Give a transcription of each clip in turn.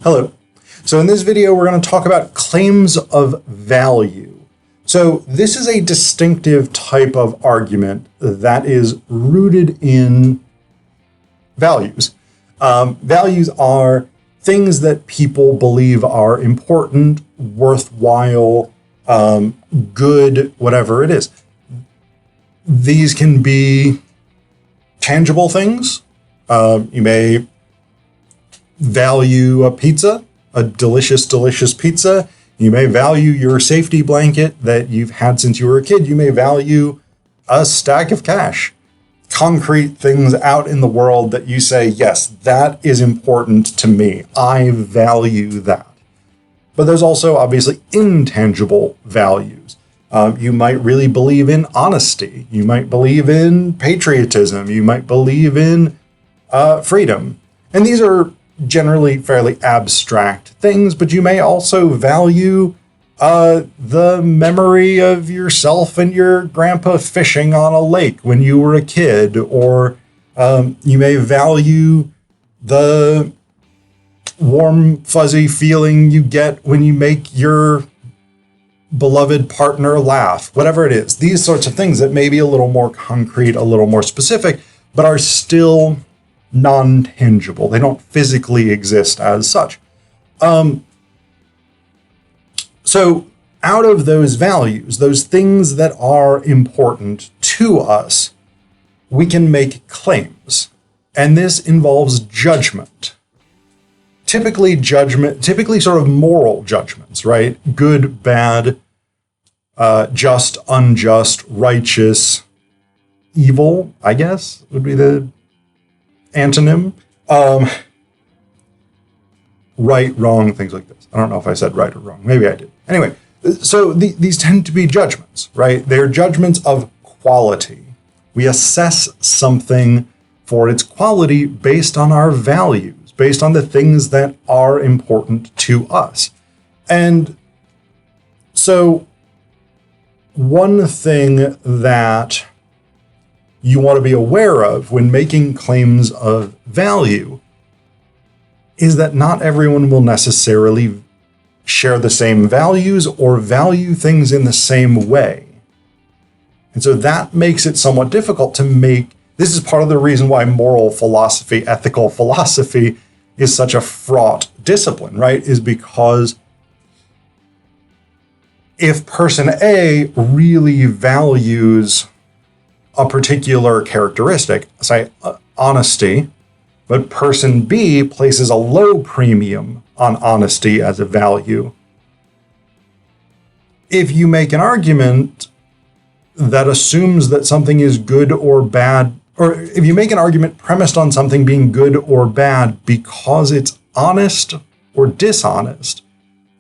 Hello. So in this video, we're going to talk about claims of value. So this is a distinctive type of argument that is rooted in values. Values are things that people believe are important, worthwhile, good, whatever it is. These can be tangible things. You may value a pizza, a delicious, delicious pizza. You may value your safety blanket that you've had since you were a kid. You may value a stack of cash. Concrete things out in the world that you say, yes, that is important to me. I value that. But there's also obviously intangible values. You might really believe in honesty. You might believe in patriotism. You might believe in freedom. And these are generally fairly abstract things, but you may also value the memory of yourself and your grandpa fishing on a lake when you were a kid, or you may value the warm, fuzzy feeling you get when you make your beloved partner laugh, whatever it is. These sorts of things that may be a little more concrete, a little more specific, but are still non-tangible. They don't physically exist as such. So out of those values, those things that are important to us, we can make claims. And this involves judgment. Typically sort of moral judgments, right? Good, bad, just, unjust, righteous, evil, I guess, would be the antonym. Right, wrong, things like this. I don't know if I said right or wrong. Maybe I did. Anyway, so these tend to be judgments, right? They're judgments of quality. We assess something for its quality based on our values, based on the things that are important to us. And so one thing that you want to be aware of when making claims of value is that not everyone will necessarily share the same values or value things in the same way. And so that makes it somewhat difficult to make. This is part of the reason why moral philosophy, ethical philosophy is such a fraught discipline, right? Is because if person A really values a particular characteristic, say honesty, but person B places a low premium on honesty as a value. If you make an argument that assumes that something is good or bad, or if you make an argument premised on something being good or bad because it's honest or dishonest,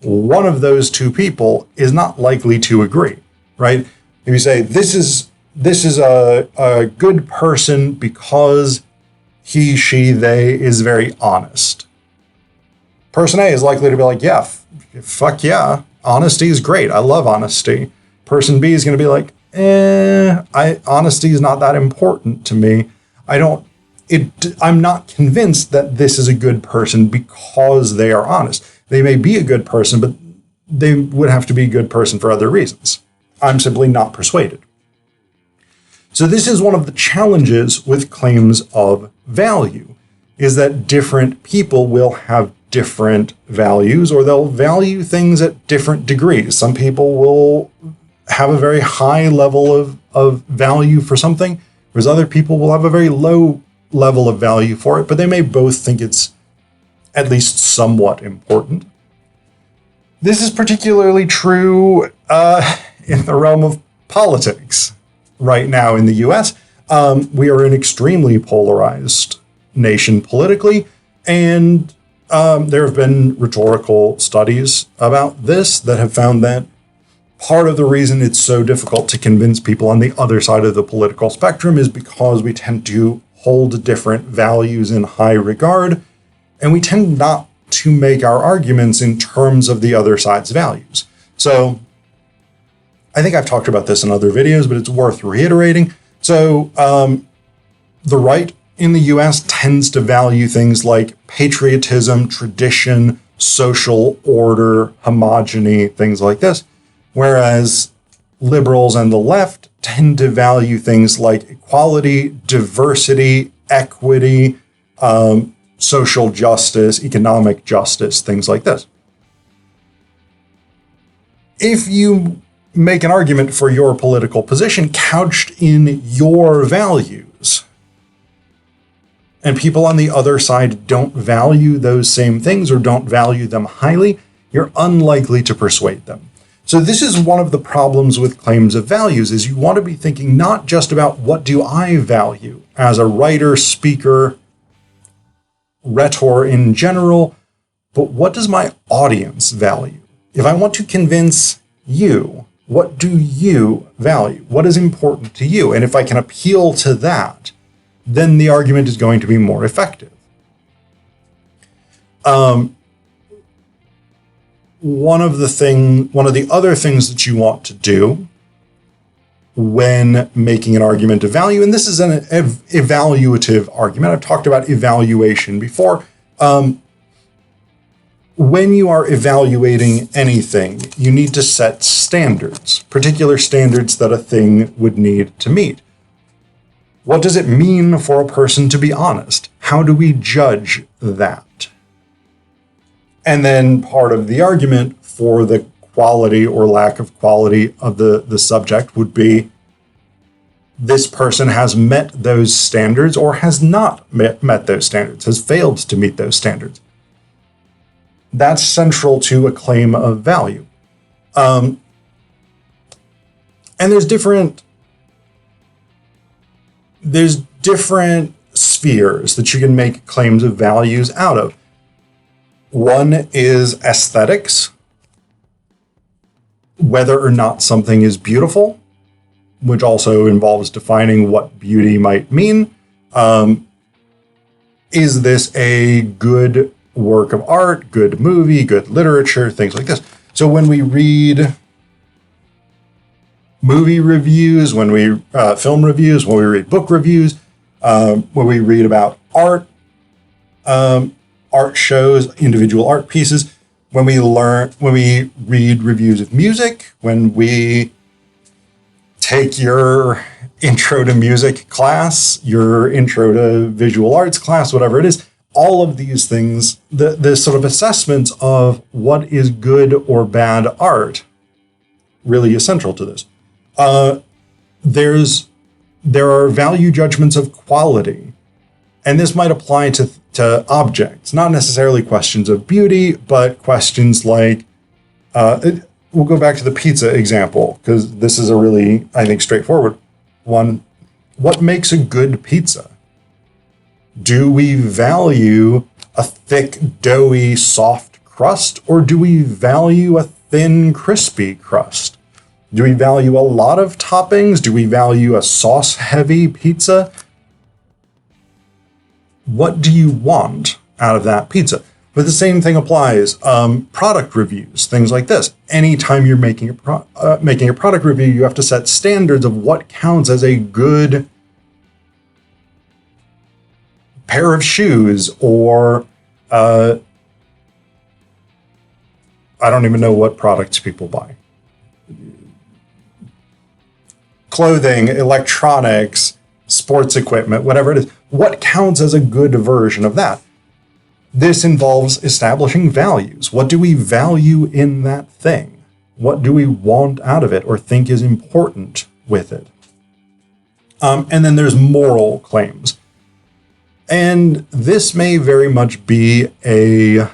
one of those two people is not likely to agree, right? If you say this is a good person because he, she, they is very honest. Person A is likely to be like, yeah, fuck yeah, honesty is great. I love honesty. Person B is going to be like, honesty is not that important to me. I'm not convinced that this is a good person because they are honest. They may be a good person, but they would have to be a good person for other reasons. I'm simply not persuaded. So this is one of the challenges with claims of value, is that different people will have different values, or they'll value things at different degrees. Some people will have a very high level of value for something, whereas other people will have a very low level of value for it, but they may both think it's at least somewhat important. This is particularly true in the realm of politics. Right now in the US, we are an extremely polarized nation politically, and there have been rhetorical studies about this that have found that part of the reason it's so difficult to convince people on the other side of the political spectrum is because we tend to hold different values in high regard, and we tend not to make our arguments in terms of the other side's values. So I think I've talked about this in other videos, but it's worth reiterating. So the right in the US tends to value things like patriotism, tradition, social order, homogeny, things like this. Whereas liberals and the left tend to value things like equality, diversity, equity, social justice, economic justice, things like this. If you make an argument for your political position couched in your values, and people on the other side don't value those same things or don't value them highly, you're unlikely to persuade them. So this is one of the problems with claims of values, is you want to be thinking not just about what do I value as a writer, speaker, rhetor in general, but what does my audience value? If I want to convince you, what do you value? What is important to you? And if I can appeal to that, then the argument is going to be more effective. One of the other things that you want to do when making an argument of value, and this is an evaluative argument. I've talked about evaluation before. When you are evaluating anything, you need to set standards, particular standards that a thing would need to meet. What does it mean for a person to be honest? How do we judge that? And then part of the argument for the quality or lack of quality of the subject would be this person has met those standards or has not met those standards, has failed to meet those standards. That's central to a claim of value. And there's different spheres that you can make claims of values out of. One is aesthetics, whether or not something is beautiful, which also involves defining what beauty might mean. Is this a good work of art, good movie, good literature, things like this? So when we read movie reviews, when we film reviews, when we read book reviews, when we read about art, art shows, individual art pieces, when we read reviews of music, when we take your intro to music class, your intro to visual arts class, whatever it is, all of these things, the sort of assessments of what is good or bad art really is central to this. There are value judgments of quality, and this might apply to objects, not necessarily questions of beauty, but questions like, we'll go back to the pizza example, because this is a really, I think, straightforward one. What makes a good pizza? Do we value a thick, doughy, soft crust, or do we value a thin, crispy crust? Do we value a lot of toppings? Do we value a sauce-heavy pizza? What do you want out of that pizza? But the same thing applies. Product reviews, things like this. Anytime you're making a product review, you have to set standards of what counts as a good pair of shoes, or I don't even know what products people buy. Clothing, electronics, sports equipment, whatever it is. What counts as a good version of that? This involves establishing values. What do we value in that thing? What do we want out of it or think is important with it? And then there's moral claims. And this may very much be a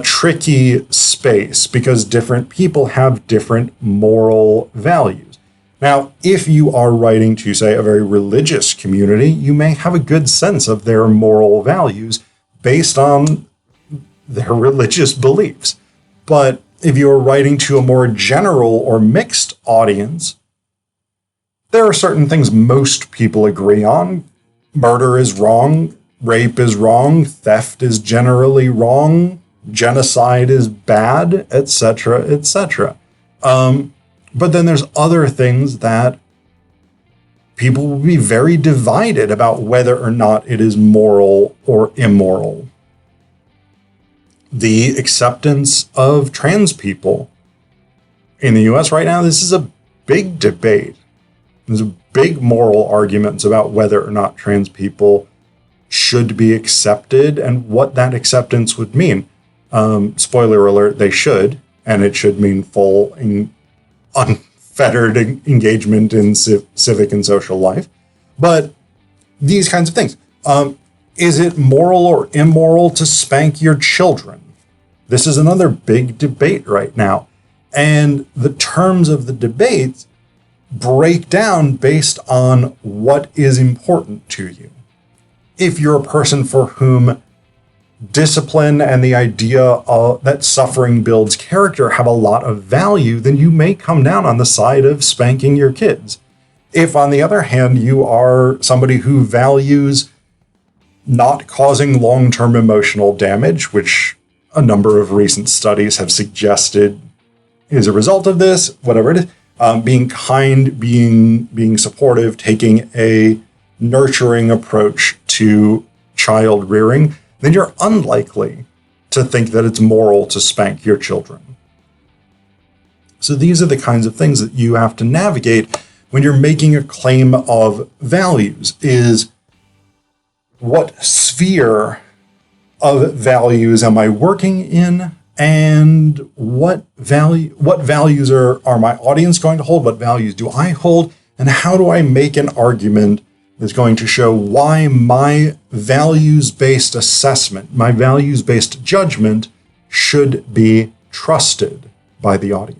tricky space because different people have different moral values. Now, if you are writing to, say, a very religious community, you may have a good sense of their moral values based on their religious beliefs. But if you're writing to a more general or mixed audience, there are certain things most people agree on. Murder is wrong, rape is wrong, theft is generally wrong, genocide is bad, etc., etc. But then there's other things that people will be very divided about whether or not it is moral or immoral. the acceptance of trans people. In the US right now, this is a big debate. There's big moral arguments about whether or not trans people should be accepted and what that acceptance would mean. Spoiler alert, they should, and it should mean full unfettered engagement in civic and social life. But these kinds of things. Is it moral or immoral to spank your children? This is another big debate right now. And the terms of the debate break down based on what is important to you. If you're a person for whom discipline and the idea that suffering builds character have a lot of value, then you may come down on the side of spanking your kids. If, on the other hand, you are somebody who values not causing long-term emotional damage, which a number of recent studies have suggested is a result of this, whatever it is, being kind, being supportive, taking a nurturing approach to child rearing, then you're unlikely to think that it's moral to spank your children. So these are the kinds of things that you have to navigate when you're making a claim of values. Is what sphere of values am I working in? And what values are my audience going to hold? What values do I hold? And how do I make an argument that's going to show why my values-based assessment, my values-based judgment should be trusted by the audience?